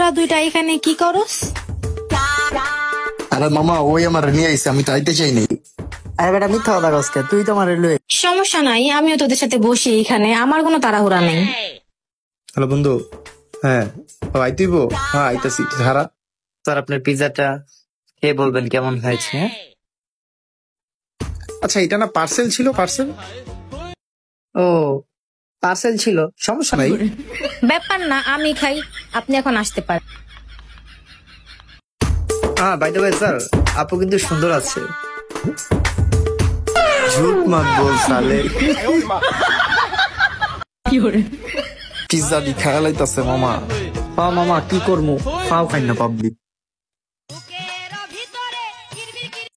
তোরা দুইটা এখানে কি করস? আরে মামা ওই আমার নিয়ে আইছে, আমি তো আইতে চাই নাই। আরে বেটা মিথ্যা কথা কসকে, তুই তো আমার লয়ে। সমস্যা নাই, আমিও তোদের সাথে বসি এখানে, আমার কোনো তাড়াহুড়া নেই। হ্যালো বন্ধু, হ্যাঁ আইতেইব, হ্যাঁ আইতাছি খারাপ। স্যার আপনার পিজাটা খেয়ে বলবেন কেমন হয়েছে। হ্যাঁ আচ্ছা এটা না পার্সেল ছিল, পার্সেল ও পার্সেল ছিল, সমস্যা নাই। ব্যাপার না, আমি খাই, আপনি এখন আসতে পারেন। হ্যাঁ বাই দ্য ওয়ে স্যার, আপু কিন্তু সুন্দর আছে। ঝুট মাত বল সালে। পিজ্জা দি খায়া লাইতাছে মামা। মামা কি করবো, ফাও খাই না পাবলিক।